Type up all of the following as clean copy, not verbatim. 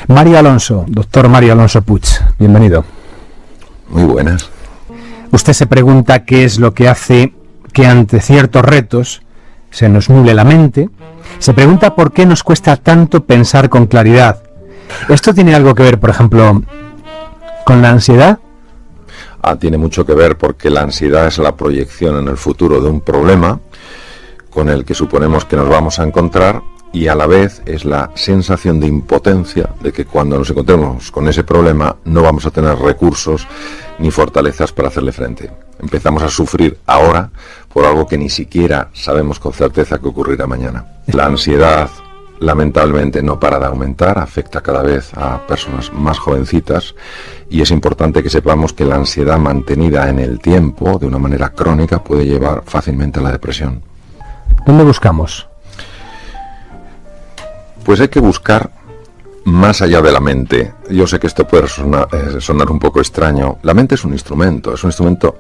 Mario Alonso, doctor Mario Alonso Puig, bienvenido. Muy buenas. Usted se pregunta qué es lo que hace que ante ciertos retos se nos nuble la mente. Se pregunta por qué nos cuesta tanto pensar con claridad. ¿Esto tiene algo que ver, por ejemplo, con la ansiedad? Tiene mucho que ver porque la ansiedad es la proyección en el futuro de un problema con el que suponemos que nos vamos a encontrar, y a la vez es la sensación de impotencia de que cuando nos encontremos con ese problema no vamos a tener recursos ni fortalezas para hacerle frente. Empezamos a sufrir ahora por algo que ni siquiera sabemos con certeza que ocurrirá mañana. La ansiedad, lamentablemente, no para de aumentar, afecta cada vez a personas más jovencitas, y es importante que sepamos que la ansiedad mantenida en el tiempo, de una manera crónica, puede llevar fácilmente a la depresión. ¿Dónde buscamos? Pues hay que buscar más allá de la mente. Yo sé que esto puede sonar un poco extraño. La mente es un instrumento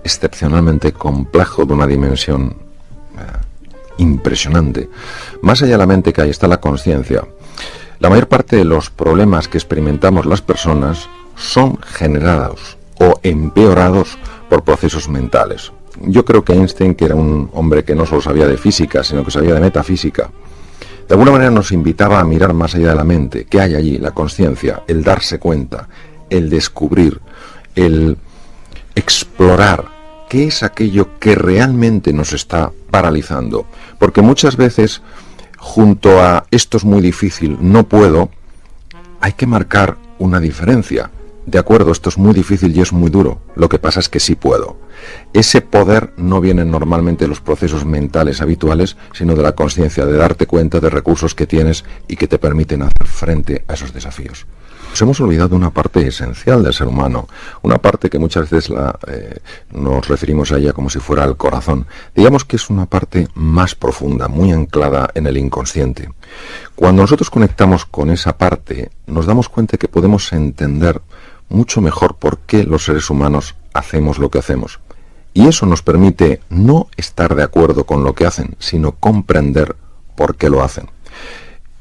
excepcionalmente complejo, de una dimensión impresionante. Más allá de la mente que ahí está la conciencia. La mayor parte de los problemas que experimentamos las personas son generados o empeorados por procesos mentales. Yo creo que Einstein, que era un hombre que no solo sabía de física, sino que sabía de metafísica, de alguna manera nos invitaba a mirar más allá de la mente. ¿Qué hay allí? La conciencia, el darse cuenta, el descubrir, el explorar qué es aquello que realmente nos está paralizando. Porque muchas veces, junto a esto es muy difícil, no puedo, hay que marcar una diferencia. De acuerdo, esto es muy difícil y es muy duro. Lo que pasa es que sí puedo. Ese poder no viene normalmente de los procesos mentales habituales, sino de la conciencia, de darte cuenta de recursos que tienes y que te permiten hacer frente a esos desafíos. Nos hemos olvidado de una parte esencial del ser humano, una parte que muchas veces nos referimos a ella como si fuera el corazón. Digamos que es una parte más profunda, muy anclada en el inconsciente. Cuando nosotros conectamos con esa parte, nos damos cuenta que podemos entender mucho mejor por qué los seres humanos hacemos lo que hacemos. Y eso nos permite no estar de acuerdo con lo que hacen, sino comprender por qué lo hacen.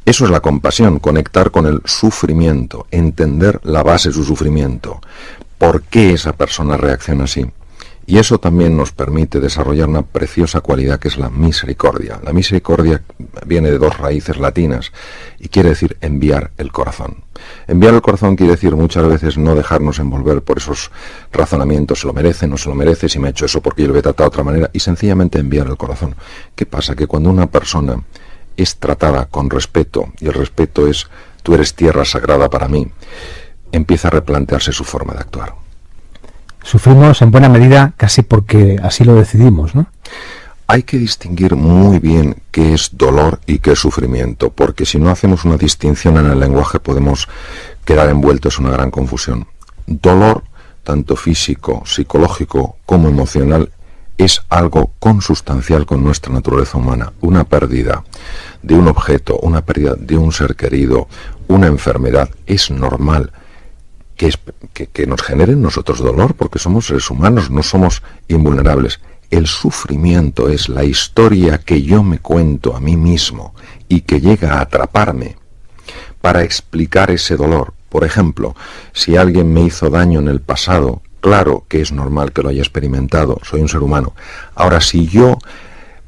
Eso es la compasión, conectar con el sufrimiento, entender la base de su sufrimiento, por qué esa persona reacciona así. Y eso también nos permite desarrollar una preciosa cualidad que es la misericordia. La misericordia viene de dos raíces latinas y quiere decir enviar el corazón. Enviar el corazón quiere decir muchas veces no dejarnos envolver por esos razonamientos, se lo merece, no se lo merece, si me ha hecho eso porque yo lo voy a tratar de otra manera, y sencillamente enviar el corazón. ¿Qué pasa? Que cuando una persona es tratada con respeto, y el respeto es tú eres tierra sagrada para mí, empieza a replantearse su forma de actuar. Sufrimos en buena medida casi porque así lo decidimos, ¿no? Hay que distinguir muy bien qué es dolor y qué es sufrimiento, porque si no hacemos una distinción en el lenguaje podemos quedar envueltos en una gran confusión. Dolor, tanto físico, psicológico como emocional, es algo consustancial con nuestra naturaleza humana. Una pérdida de un objeto, una pérdida de un ser querido, una enfermedad, es normal que nos generen nosotros dolor, porque somos seres humanos, no somos invulnerables. El sufrimiento es la historia que yo me cuento a mí mismo y que llega a atraparme para explicar ese dolor. Por ejemplo, si alguien me hizo daño en el pasado, claro que es normal que lo haya experimentado, soy un ser humano. Ahora, si yo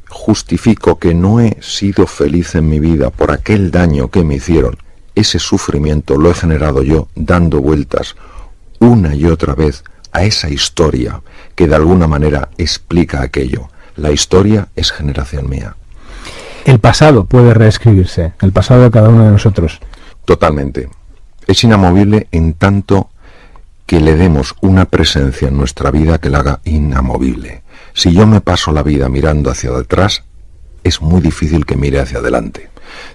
justifico que no he sido feliz en mi vida por aquel daño que me hicieron, ese sufrimiento lo he generado yo dando vueltas una y otra vez a esa historia que de alguna manera explica aquello. La historia es generación mía. El pasado puede reescribirse, el pasado de cada uno de nosotros. Totalmente. Es inamovible en tanto que le demos una presencia en nuestra vida que la haga inamovible. Si yo me paso la vida mirando hacia atrás, es muy difícil que mire hacia adelante.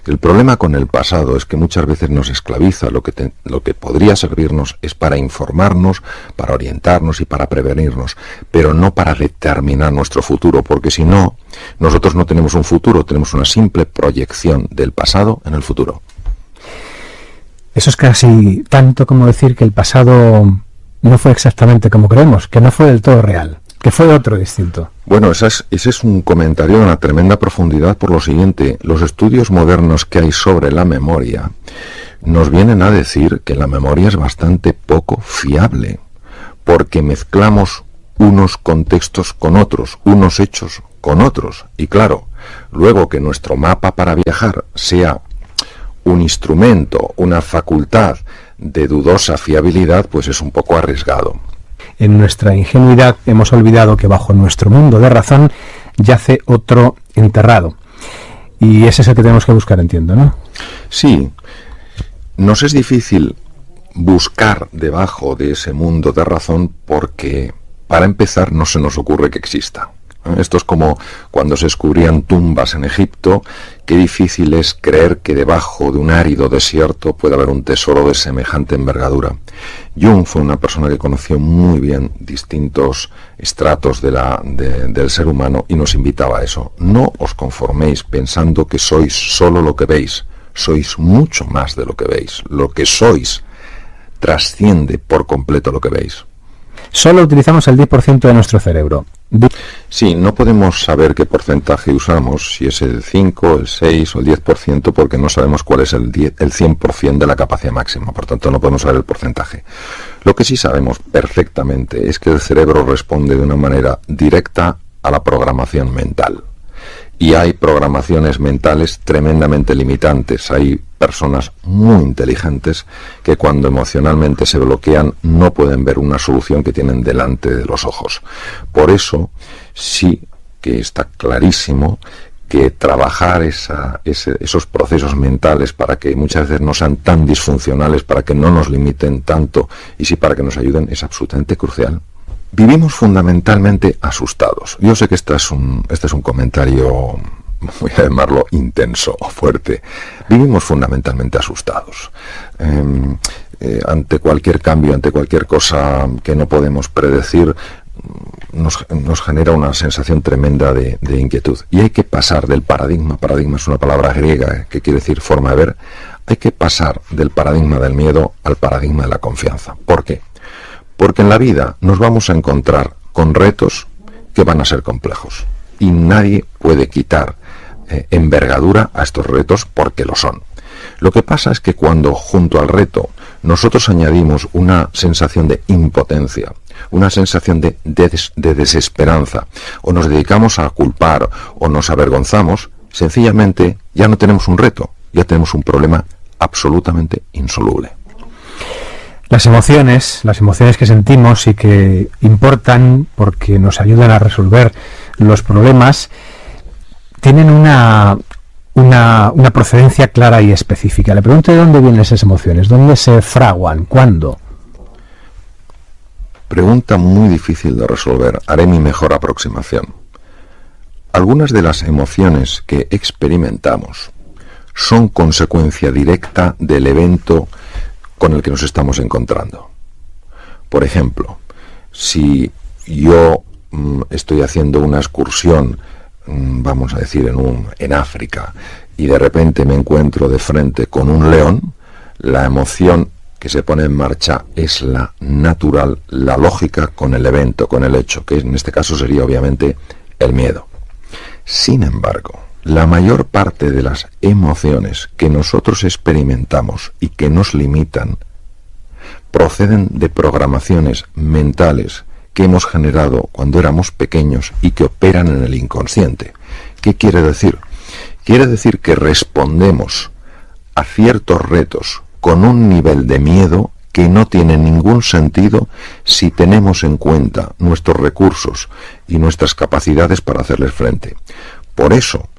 El problema con el pasado es que muchas veces nos esclaviza. Lo que podría servirnos es para informarnos, para orientarnos y para prevenirnos, pero no para determinar nuestro futuro, porque si no, nosotros no tenemos un futuro, tenemos una simple proyección del pasado en el futuro. Eso es casi tanto como decir que el pasado no fue exactamente como creemos, que no fue del todo real. que fue otro distinto. Bueno, ese es un comentario de una tremenda profundidad por lo siguiente. Los estudios modernos que hay sobre la memoria nos vienen a decir que la memoria es bastante poco fiable, porque mezclamos unos contextos con otros, unos hechos con otros. Y claro, luego que nuestro mapa para viajar sea un instrumento, una facultad de dudosa fiabilidad, pues es un poco arriesgado. En nuestra ingenuidad hemos olvidado que bajo nuestro mundo de razón yace otro enterrado. Y ese es el que tenemos que buscar, entiendo, ¿no? Sí, nos es difícil buscar debajo de ese mundo de razón porque, para empezar, no se nos ocurre que exista. Esto es como cuando se descubrían tumbas en Egipto. Qué difícil es creer que debajo de un árido desierto puede haber un tesoro de semejante envergadura. Jung fue una persona que conoció muy bien distintos estratos del ser humano y nos invitaba a eso. No os conforméis pensando que sois solo lo que veis. Sois mucho más de lo que veis. Lo que sois trasciende por completo lo que veis. Solo utilizamos el 10% de nuestro cerebro. Sí, no podemos saber qué porcentaje usamos, si es el 5, el 6 o el 10%, porque no sabemos cuál es el 100% de la capacidad máxima, por tanto no podemos saber el porcentaje. Lo que sí sabemos perfectamente es que el cerebro responde de una manera directa a la programación mental. Y hay programaciones mentales tremendamente limitantes. Hay personas muy inteligentes que cuando emocionalmente se bloquean no pueden ver una solución que tienen delante de los ojos. Por eso sí que está clarísimo que trabajar esos procesos mentales para que muchas veces no sean tan disfuncionales, para que no nos limiten tanto y sí para que nos ayuden, es absolutamente crucial. Vivimos fundamentalmente asustados. Yo sé que este es un comentario, voy a llamarlo intenso o fuerte. Vivimos fundamentalmente asustados. Ante cualquier cambio, ante cualquier cosa que no podemos predecir, nos genera una sensación tremenda de inquietud. Y hay que pasar del paradigma es una palabra griega que quiere decir forma de ver, hay que pasar del paradigma del miedo al paradigma de la confianza. ¿Por qué? Porque en la vida nos vamos a encontrar con retos que van a ser complejos y nadie puede quitar envergadura a estos retos porque lo son. Lo que pasa es que cuando junto al reto nosotros añadimos una sensación de impotencia, una sensación de desesperanza, o nos dedicamos a culpar o nos avergonzamos, sencillamente ya no tenemos un reto, ya tenemos un problema absolutamente insoluble. Las emociones que sentimos y que importan porque nos ayudan a resolver los problemas, tienen una procedencia clara y específica. Le pregunto de dónde vienen esas emociones, dónde se fraguan, cuándo. Pregunta muy difícil de resolver. Haré mi mejor aproximación. Algunas de las emociones que experimentamos son consecuencia directa del evento con el que nos estamos encontrando. Por ejemplo, si yo estoy haciendo una excursión, vamos a decir en África, y de repente me encuentro de frente con un león, la emoción que se pone en marcha es la natural, la lógica con el evento, con el hecho, que en este caso sería obviamente el miedo. Sin embargo, la mayor parte de las emociones que nosotros experimentamos y que nos limitan proceden de programaciones mentales que hemos generado cuando éramos pequeños y que operan en el inconsciente. ¿Qué quiere decir? Quiere decir que respondemos a ciertos retos con un nivel de miedo que no tiene ningún sentido si tenemos en cuenta nuestros recursos y nuestras capacidades para hacerles frente. Por eso,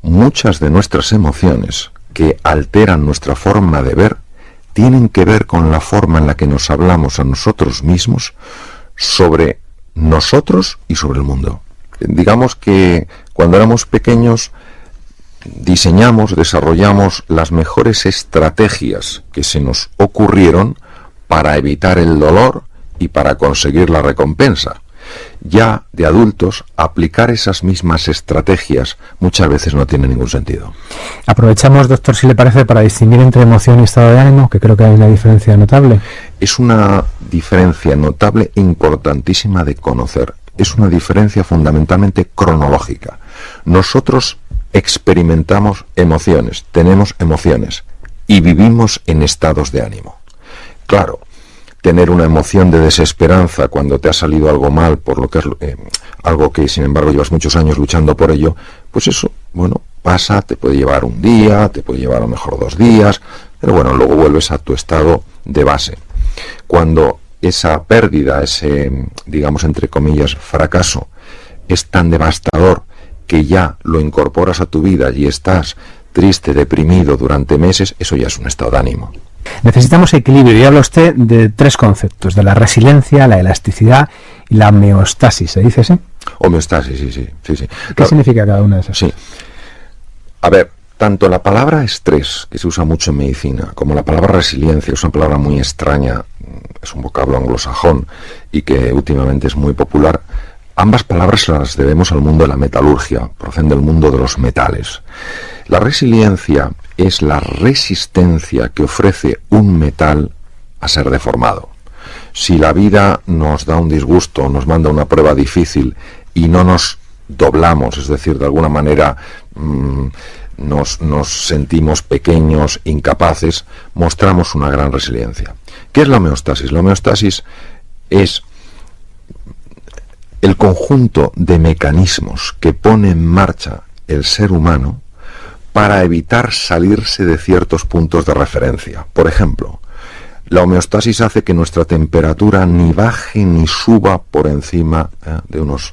muchas de nuestras emociones que alteran nuestra forma de ver tienen que ver con la forma en la que nos hablamos a nosotros mismos sobre nosotros y sobre el mundo. Digamos que cuando éramos pequeños desarrollamos las mejores estrategias que se nos ocurrieron para evitar el dolor y para conseguir la recompensa. Ya de adultos, aplicar esas mismas estrategias muchas veces no tiene ningún sentido. Aprovechamos, doctor, si le parece, para distinguir entre emoción y estado de ánimo, que creo que hay una diferencia notable. Es una diferencia notable, importantísima de conocer. es una diferencia fundamentalmente cronológica. Nosotros experimentamos emociones, tenemos emociones y vivimos en estados de ánimo. Claro, tener una emoción de desesperanza cuando te ha salido algo mal, por lo que es algo que sin embargo llevas muchos años luchando por ello, pues eso, bueno, pasa, te puede llevar un día, te puede llevar a lo mejor 2 días, pero bueno, luego vuelves a tu estado de base. Cuando esa pérdida, ese, digamos, entre comillas, fracaso, es tan devastador que ya lo incorporas a tu vida y estás triste, deprimido durante meses, eso ya es un estado de ánimo. Necesitamos equilibrio, y habla usted de 3 conceptos, de la resiliencia, la elasticidad y la homeostasis, ¿se dice así? Homeostasis, sí. ¿Qué significa cada una de esas? Sí. A ver, tanto la palabra estrés, que se usa mucho en medicina, como la palabra resiliencia, es una palabra muy extraña, es un vocablo anglosajón y que últimamente es muy popular. Ambas palabras las debemos al mundo de la metalurgia, proceden del mundo de los metales. La resiliencia es la resistencia que ofrece un metal a ser deformado. Si la vida nos da un disgusto, nos manda una prueba difícil y no nos doblamos, es decir, de alguna manera nos sentimos pequeños, incapaces, mostramos una gran resiliencia. ¿Qué es la homeostasis? La homeostasis es el conjunto de mecanismos que pone en marcha el ser humano para evitar salirse de ciertos puntos de referencia. Por ejemplo, la homeostasis hace que nuestra temperatura ni baje ni suba por encima de unos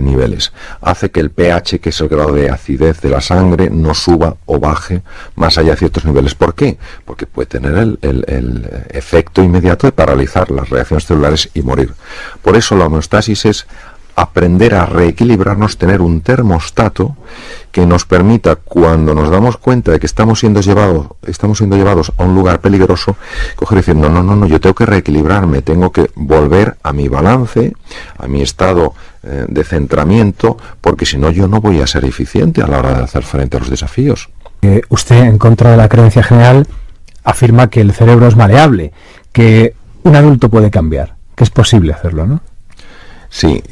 niveles. Hace que el pH, que es el grado de acidez de la sangre, no suba o baje más allá de ciertos niveles. ¿Por qué? Porque puede tener el efecto inmediato de paralizar las reacciones celulares y morir. Por eso la homeostasis es aprender a reequilibrarnos, tener un termostato que nos permita, cuando nos damos cuenta de que estamos siendo llevados a un lugar peligroso, coger y decir, no, yo tengo que reequilibrarme, tengo que volver a mi balance, a mi estado de centramiento, porque si no yo no voy a ser eficiente a la hora de hacer frente a los desafíos. Usted, en contra de la creencia general, afirma que el cerebro es maleable, que un adulto puede cambiar, que es posible hacerlo, ¿no? Sí.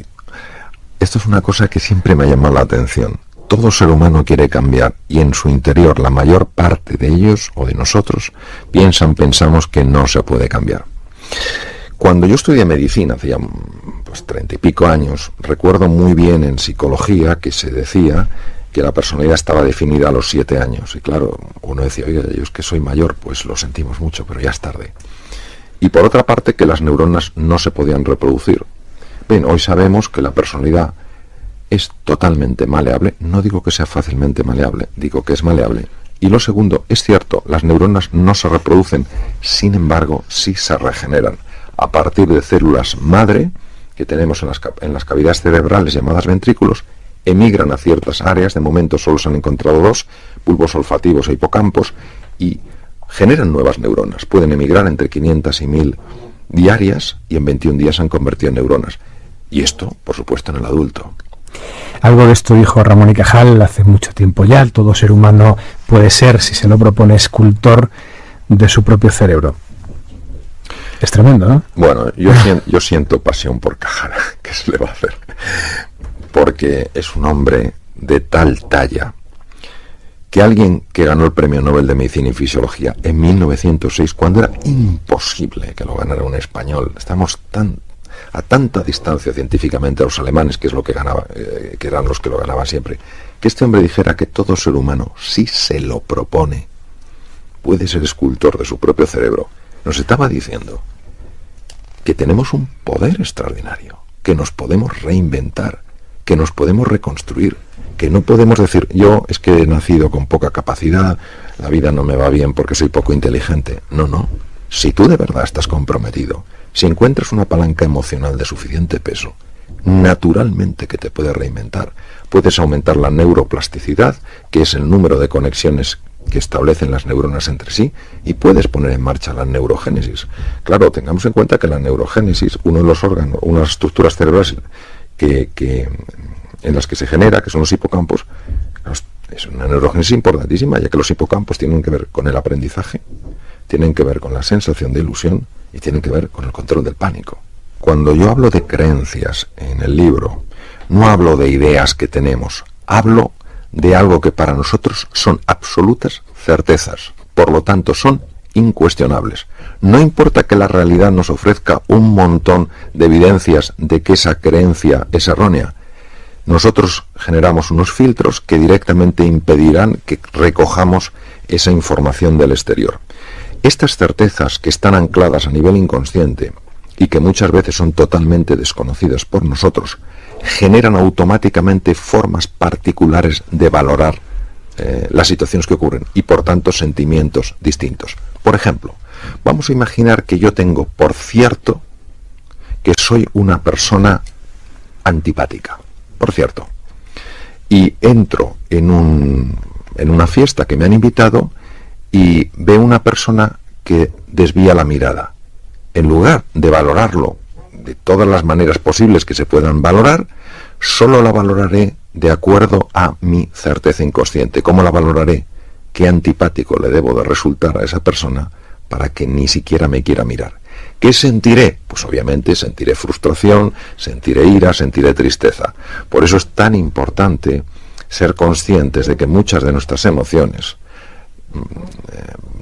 Esto es una cosa que siempre me ha llamado la atención. Todo ser humano quiere cambiar y en su interior la mayor parte de ellos o de nosotros pensamos que no se puede cambiar. Cuando yo estudié medicina, hacía 30 y pico años, recuerdo muy bien en psicología que se decía que la personalidad estaba definida a los 7 años. Y claro, uno decía, oiga, yo es que soy mayor, pues lo sentimos mucho, pero ya es tarde. Y por otra parte, que las neuronas no se podían reproducir. Bien, hoy sabemos que la personalidad es totalmente maleable. No digo que sea fácilmente maleable, digo que es maleable. Y lo segundo, es cierto, las neuronas no se reproducen, sin embargo, sí se regeneran a partir de células madre que tenemos en las cavidades cerebrales llamadas ventrículos, emigran a ciertas áreas, de momento solo se han encontrado 2, bulbos olfativos e hipocampos, y generan nuevas neuronas. Pueden emigrar entre 500 y 1000 diarias y en 21 días se han convertido en neuronas. Y esto, por supuesto, en el adulto. Algo de esto dijo Ramón y Cajal hace mucho tiempo ya. Todo ser humano puede ser, si se lo propone, escultor de su propio cerebro. Es tremendo, ¿no? Bueno, yo siento pasión por Cajal. ¿Qué se le va a hacer? Porque es un hombre de tal talla que alguien que ganó el Premio Nobel de Medicina y Fisiología en 1906, cuando era imposible que lo ganara un español, estamos a tanta distancia científicamente a los alemanes, que es lo que ganaba, que eran los que lo ganaban siempre, que este hombre dijera que todo ser humano, si se lo propone, puede ser escultor de su propio cerebro, nos estaba diciendo que tenemos un poder extraordinario, que nos podemos reinventar, que nos podemos reconstruir, que no podemos decir, yo es que he nacido con poca capacidad, la vida no me va bien porque soy poco inteligente. No. Si tú de verdad estás comprometido, si encuentras una palanca emocional de suficiente peso, naturalmente que te puedes reinventar. Puedes aumentar la neuroplasticidad, que es el número de conexiones que establecen las neuronas entre sí, y puedes poner en marcha la neurogénesis. Claro, tengamos en cuenta que la neurogénesis, uno de los órganos, unas estructuras cerebrales en las que se genera, que son los hipocampos, es una neurogénesis importantísima, ya que los hipocampos tienen que ver con el aprendizaje, tienen que ver con la sensación de ilusión y tienen que ver con el control del pánico. cuando yo hablo de creencias en el libro, no hablo de ideas que tenemos, hablo de algo que para nosotros son absolutas certezas, por lo tanto son incuestionables. No importa que la realidad nos ofrezca un montón de evidencias de que esa creencia es errónea, nosotros generamos unos filtros que directamente impedirán que recojamos esa información del exterior. Estas certezas que están ancladas a nivel inconsciente y que muchas veces son totalmente desconocidas por nosotros, generan automáticamente formas particulares de valorar las situaciones que ocurren y por tanto sentimientos distintos. Por ejemplo, vamos a imaginar que yo tengo por cierto que soy una persona antipática, por cierto, y entro en una fiesta que me han invitado y veo una persona que desvía la mirada. En lugar de valorarlo de todas las maneras posibles que se puedan valorar, solo la valoraré de acuerdo a mi certeza inconsciente. ¿Cómo la valoraré? ¿Qué antipático le debo de resultar a esa persona para que ni siquiera me quiera mirar? ¿Qué sentiré? Pues obviamente sentiré frustración, sentiré ira, sentiré tristeza. Por eso es tan importante ser conscientes de que muchas de nuestras emociones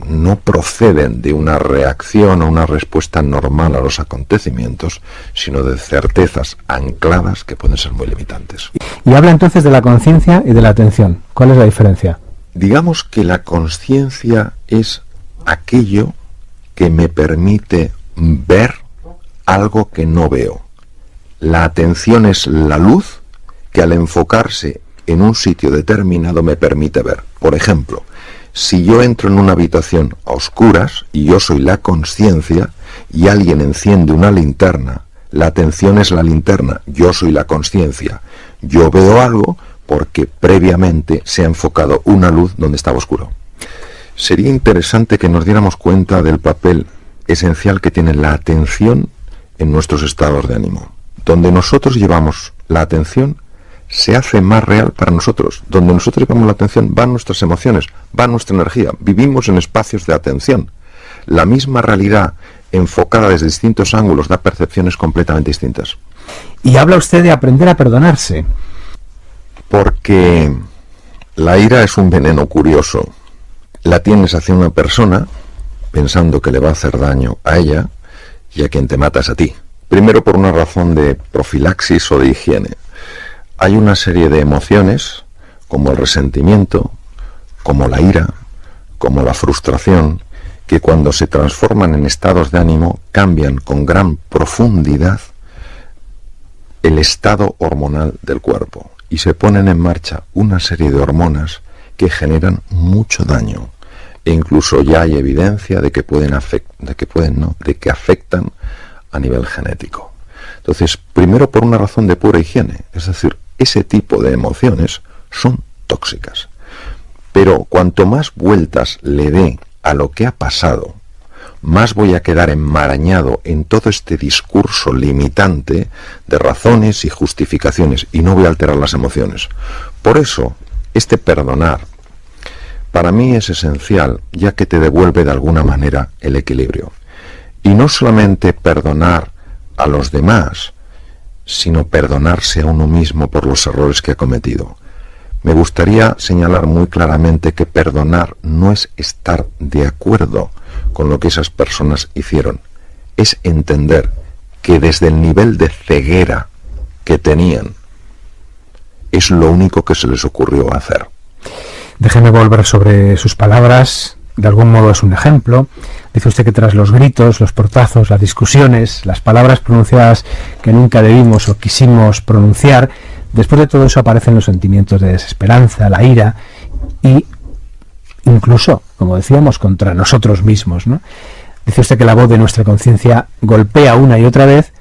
no proceden de una reacción o una respuesta normal a los acontecimientos, sino de certezas ancladas que pueden ser muy limitantes. Y habla entonces de la conciencia y de la atención. ¿Cuál es la diferencia? Digamos que la conciencia es aquello que me permite ver algo que no veo. La atención es la luz que al enfocarse en un sitio determinado me permite ver. Por ejemplo, si yo entro en una habitación a oscuras y yo soy la conciencia y alguien enciende una linterna, la atención es la linterna, yo soy la conciencia. Yo veo algo porque previamente se ha enfocado una luz donde estaba oscuro. Sería interesante que nos diéramos cuenta del papel esencial que tiene la atención en nuestros estados de ánimo. Donde nosotros llevamos la atención, se hace más real para nosotros. Donde nosotros llevamos la atención van nuestras emociones, va nuestra energía. Vivimos en espacios de atención. La misma realidad enfocada desde distintos ángulos da percepciones completamente distintas. Y habla usted de aprender a perdonarse. Porque la ira es un veneno curioso. La tienes hacia una persona pensando que le va a hacer daño a ella y a quien te mata es a ti. Primero por una razón de profilaxis o de higiene. Hay una serie de emociones, como el resentimiento, como la ira, como la frustración, que cuando se transforman en estados de ánimo cambian con gran profundidad el estado hormonal del cuerpo y se ponen en marcha una serie de hormonas que generan mucho daño e incluso ya hay evidencia de que que afectan a nivel genético. Entonces, primero por una razón de pura higiene, es decir, ese tipo de emociones son tóxicas. Pero cuanto más vueltas le dé a lo que ha pasado, más voy a quedar enmarañado en todo este discurso limitante de razones y justificaciones y no voy a alterar las emociones. Por eso, este perdonar para mí es esencial, ya que te devuelve de alguna manera el equilibrio. Y no solamente perdonar a los demás, sino perdonarse a uno mismo por los errores que ha cometido. Me gustaría señalar muy claramente que perdonar no es estar de acuerdo con lo que esas personas hicieron, es entender que desde el nivel de ceguera que tenían, es lo único que se les ocurrió hacer. Déjeme volver sobre sus palabras. De algún modo es un ejemplo. Dice usted que tras los gritos, los portazos, las discusiones, las palabras pronunciadas que nunca debimos o quisimos pronunciar, después de todo eso aparecen los sentimientos de desesperanza, la ira y incluso, como decíamos, contra nosotros mismos, ¿no? Dice usted que la voz de nuestra conciencia golpea una y otra vez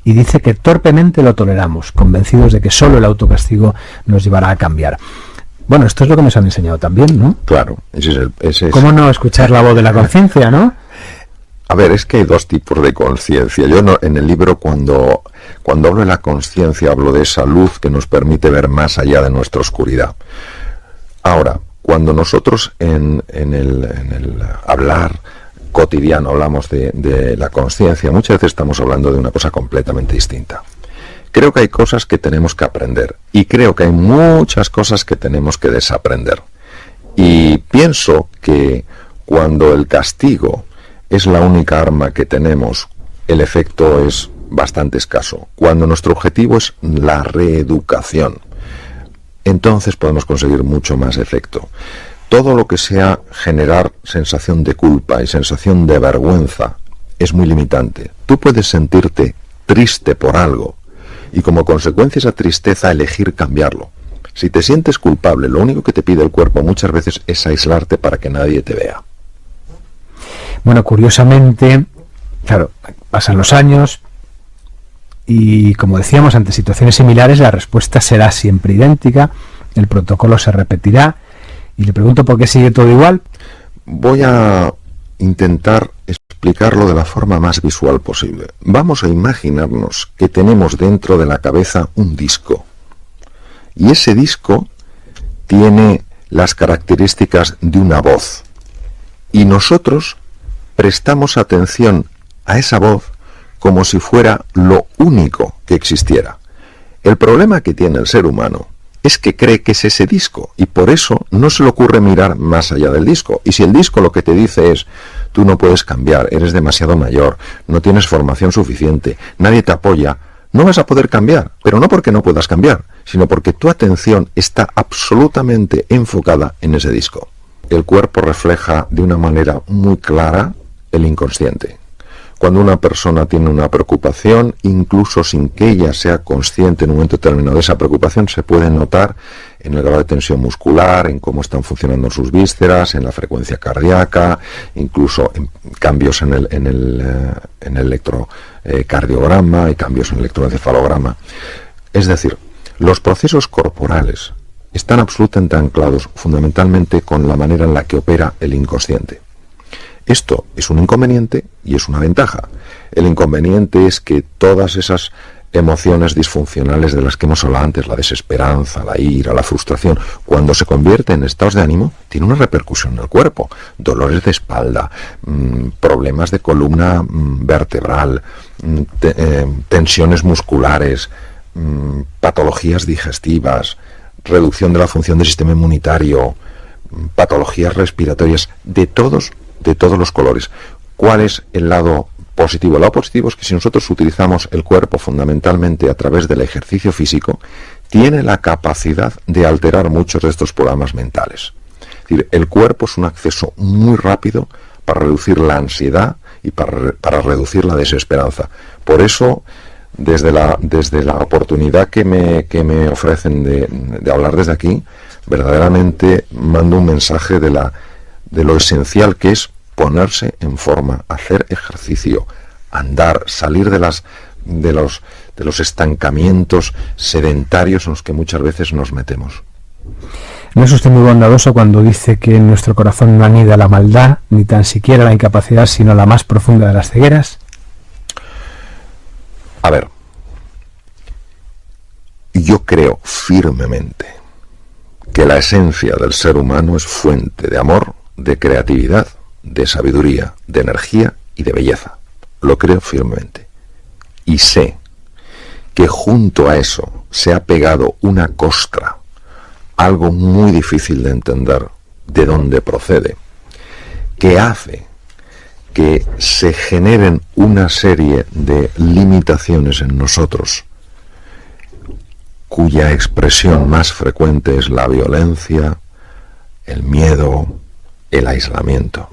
y dice que torpemente lo toleramos, convencidos de que solo el autocastigo nos llevará a cambiar. Bueno, esto es lo que nos han enseñado también, ¿no? Claro, ese es. ¿Cómo no escuchar la voz de la conciencia, no? A ver, es que hay dos tipos de conciencia. Yo en el libro cuando hablo de la conciencia hablo de esa luz que nos permite ver más allá de nuestra oscuridad. Ahora, cuando nosotros en el hablar cotidiano hablamos de la consciencia, muchas veces estamos hablando de una cosa completamente distinta. Creo que hay cosas que tenemos que aprender y creo que hay muchas cosas que tenemos que desaprender. Y pienso que cuando el castigo es la única arma que tenemos, el efecto es bastante escaso. Cuando nuestro objetivo es la reeducación, entonces podemos conseguir mucho más efecto. Todo lo que sea generar sensación de culpa y sensación de vergüenza es muy limitante. Tú puedes sentirte triste por algo y como consecuencia de esa tristeza elegir cambiarlo. Si te sientes culpable, lo único que te pide el cuerpo muchas veces es aislarte para que nadie te vea. Bueno, curiosamente, claro, pasan los años y, como decíamos, ante situaciones similares la respuesta será siempre idéntica, el protocolo se repetirá. Y le pregunto por qué sigue todo igual. Voy a intentar explicarlo de la forma más visual posible. Vamos a imaginarnos que tenemos dentro de la cabeza un disco. Y ese disco tiene las características de una voz. Y nosotros prestamos atención a esa voz como si fuera lo único que existiera. El problema que tiene el ser humano es que cree que es ese disco y por eso no se le ocurre mirar más allá del disco. Y si el disco lo que te dice es, tú no puedes cambiar, eres demasiado mayor, no tienes formación suficiente, nadie te apoya, no vas a poder cambiar, pero no porque no puedas cambiar, sino porque tu atención está absolutamente enfocada en ese disco. El cuerpo refleja de una manera muy clara el inconsciente. Cuando una persona tiene una preocupación, incluso sin que ella sea consciente en un momento determinado de esa preocupación, se puede notar en el grado de tensión muscular, en cómo están funcionando sus vísceras, en la frecuencia cardíaca, incluso en cambios en el electrocardiograma y cambios en el electroencefalograma. Es decir, los procesos corporales están absolutamente anclados fundamentalmente con la manera en la que opera el inconsciente. Esto es un inconveniente y es una ventaja. El inconveniente es que todas esas emociones disfuncionales de las que hemos hablado antes, la desesperanza, la ira, la frustración, cuando se convierten en estados de ánimo, tiene una repercusión en el cuerpo. Dolores de espalda, problemas de columna vertebral, tensiones musculares, patologías digestivas, reducción de la función del sistema inmunitario, patologías respiratorias, de todos los colores. ¿Cuál es el lado positivo? El lado positivo es que si nosotros utilizamos el cuerpo fundamentalmente a través del ejercicio físico, tiene la capacidad de alterar muchos de estos programas mentales. Es decir, el cuerpo es un acceso muy rápido para reducir la ansiedad y para reducir la desesperanza. Por eso, desde la oportunidad que me ofrecen de hablar desde aquí, verdaderamente mando un mensaje de lo esencial que es ponerse en forma, hacer ejercicio, andar, salir de los estancamientos sedentarios en los que muchas veces nos metemos. ¿No es usted muy bondadoso cuando dice que en nuestro corazón no anida la maldad, ni tan siquiera la incapacidad, sino la más profunda de las cegueras? A ver, yo creo firmemente que la esencia del ser humano es fuente de amor, de creatividad, de sabiduría, de energía y de belleza. Lo creo firmemente. Y sé que junto a eso se ha pegado una costra, algo muy difícil de entender de dónde procede, que hace que se generen una serie de limitaciones en nosotros, cuya expresión más frecuente es la violencia, el miedo, el aislamiento.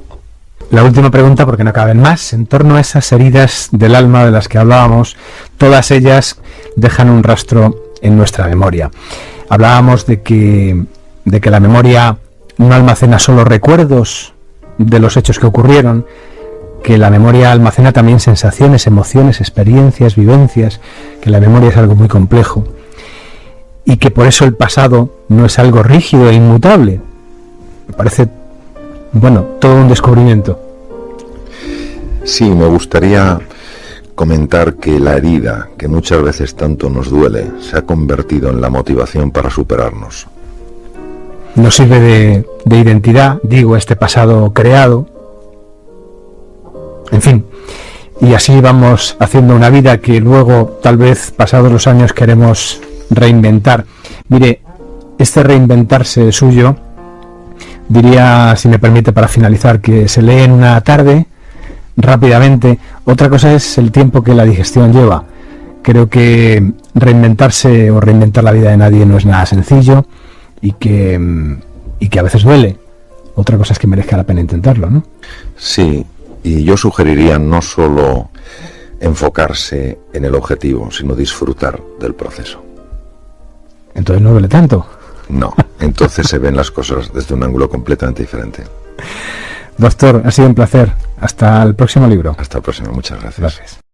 La última pregunta, porque no caben más, en torno a esas heridas del alma de las que hablábamos, todas ellas dejan un rastro en nuestra memoria. Hablábamos de que la memoria no almacena solo recuerdos de los hechos que ocurrieron, que la memoria almacena también sensaciones, emociones, experiencias, vivencias, que la memoria es algo muy complejo y que por eso el pasado no es algo rígido e inmutable. Me parece, todo un descubrimiento. Sí, me gustaría comentar que la herida, que muchas veces tanto nos duele, se ha convertido en la motivación para superarnos. Nos sirve de identidad, digo, este pasado creado, En fin, y así vamos haciendo una vida que luego, tal vez pasados los años, queremos reinventar. Mire, este reinventarse suyo, diría, si me permite para finalizar, que se lee en una tarde, rápidamente. Otra cosa es el tiempo que la digestión lleva. Creo que reinventarse o reinventar la vida de nadie no es nada sencillo y que a veces duele. Otra cosa es que merezca la pena intentarlo, ¿no? Sí, y yo sugeriría no solo enfocarse en el objetivo, sino disfrutar del proceso. Entonces no duele tanto. No, entonces se ven las cosas desde un ángulo completamente diferente. Doctor, ha sido un placer. Hasta el próximo libro. Hasta el próximo, muchas gracias. Gracias.